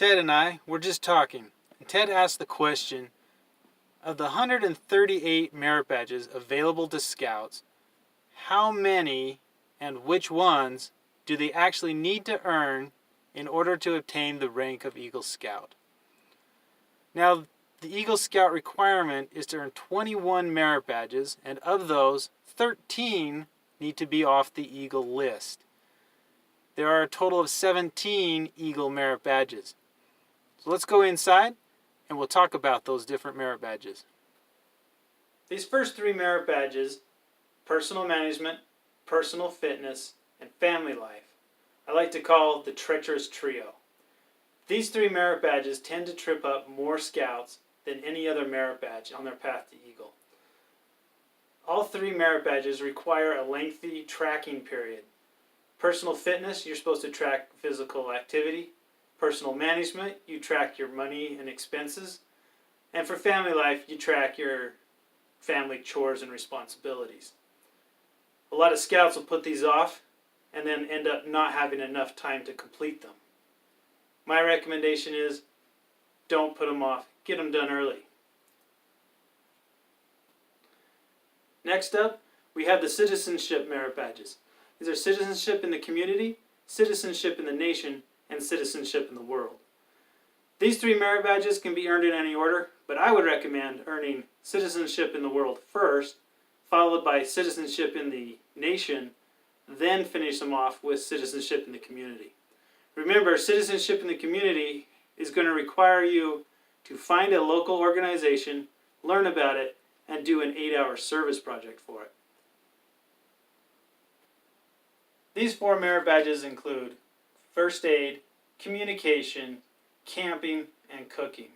Ted and I were just talking, and Ted asked the question, of the 138 merit badges available to scouts, how many and which ones do they actually need to earn in order to obtain the rank of Eagle Scout? Now, the Eagle Scout requirement is to earn 21 merit badges, and of those, 13 need to be off the Eagle list. There are a total of 17 Eagle merit badges. So let's go inside and we'll talk about those different merit badges. These first three merit badges, personal management, personal fitness, and family life, I like to call the treacherous trio. These three merit badges tend to trip up more scouts than any other merit badge on their path to Eagle. All three merit badges require a lengthy tracking period. Personal fitness, you're supposed to track physical activity. Personal management, you track your money and expenses. And for family life, you track your family chores and responsibilities. A lot of scouts will put these off and then end up not having enough time to complete them. My recommendation is don't put them off. Get them done early. Next up, we have the Citizenship merit badges. These are citizenship in the community, citizenship in the nation, and citizenship in the world. These three merit badges can be earned in any order, but I would recommend earning citizenship in the world first, followed by citizenship in the nation, then finish them off with citizenship in the community. Remember, citizenship in the community is going to require you to find a local organization, learn about it, and do an 8-hour service project for it. These four merit badges include first aid, communication, camping, and cooking.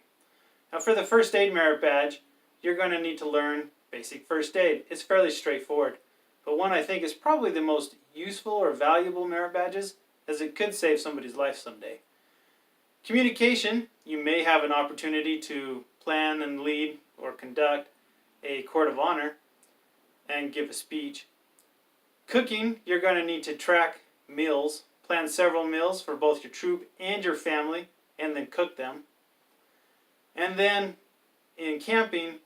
Now for the first aid merit badge, you're going to need to learn basic first aid. It's fairly straightforward, but one I think is probably the most useful or valuable merit badges, as it could save somebody's life someday. Communication, you may have an opportunity to plan and lead or conduct a court of honor and give a speech. Cooking, you're going to need to track meals, plan several meals for both your troop and your family, and then cook them. And then in camping,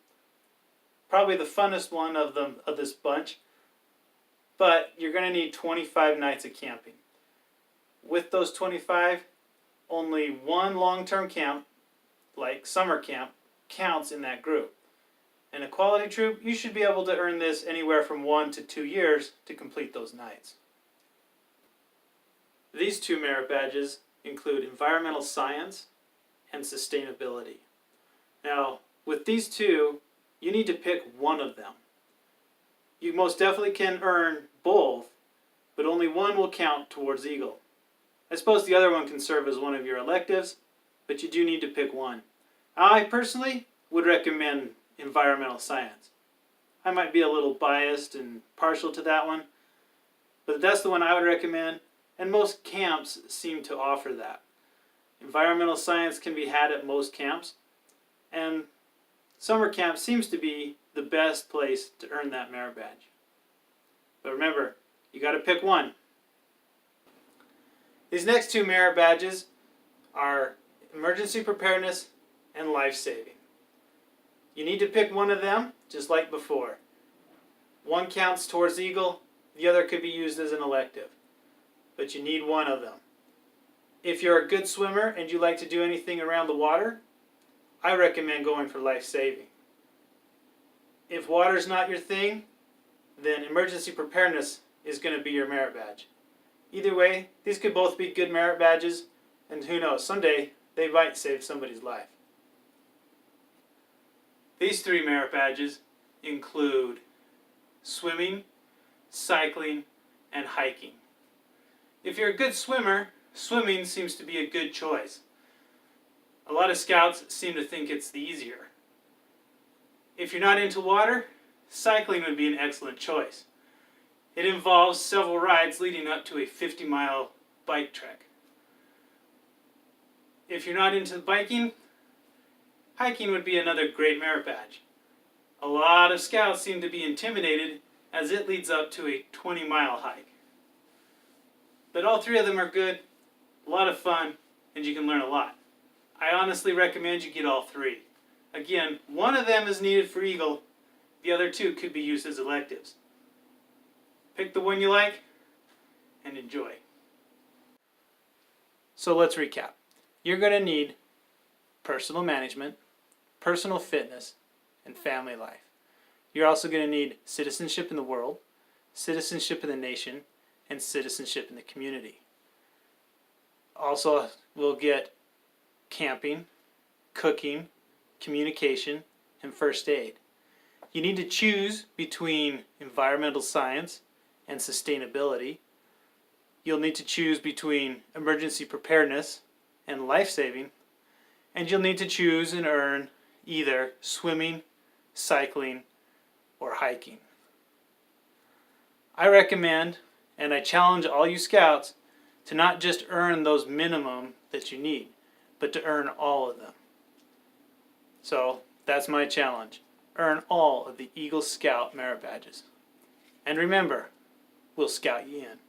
probably the funnest one of this bunch, but you're going to need 25 nights of camping. With those 25, only one long-term camp, like summer camp, counts in that group. In a quality troop, you should be able to earn this anywhere from 1 to 2 years to complete those nights. These two merit badges include environmental science and sustainability. Now, with these two, you need to pick one of them. You most definitely can earn both, but only one will count towards Eagle. I suppose the other one can serve as one of your electives, but you do need to pick one. I personally would recommend environmental science. I might be a little biased and partial to that one, but that's the one I would recommend, and most camps seem to offer that. Environmental science can be had at most camps, and summer camp seems to be the best place to earn that merit badge. But remember, you got to pick one. These next two merit badges are emergency preparedness and life-saving. You need to pick one of them, just like before. One counts towards Eagle, the other could be used as an elective. But you need one of them. If you're a good swimmer and you like to do anything around the water, I recommend going for life-saving. If water's not your thing, then emergency preparedness is going to be your merit badge. Either way, these could both be good merit badges, and who knows, someday they might save somebody's life. These three merit badges include swimming, cycling, and hiking. If you're a good swimmer, swimming seems to be a good choice. A lot of scouts seem to think it's the easier. If you're not into water, cycling would be an excellent choice. It involves several rides leading up to a 50-mile bike trek. If you're not into biking, hiking would be another great merit badge. A lot of scouts seem to be intimidated as it leads up to a 20-mile hike. But all three of them are good, a lot of fun, and you can learn a lot. I honestly recommend you get all three. Again, one of them is needed for Eagle. The other two could be used as electives. Pick the one you like and enjoy. So let's recap. You're going to need personal management, personal fitness, and family life. You're also going to need citizenship in the world, citizenship in the nation, and citizenship in the community. Also, we'll get camping, cooking, communication, and first aid. You need to choose between environmental science and sustainability. You'll need to choose between emergency preparedness and life-saving. And you'll need to choose and earn either swimming, cycling, or hiking. I recommend and I challenge all you scouts to not just earn those minimum that you need, but to earn all of them. So that's my challenge. Earn all of the Eagle Scout merit badges. And remember, we'll scout you in.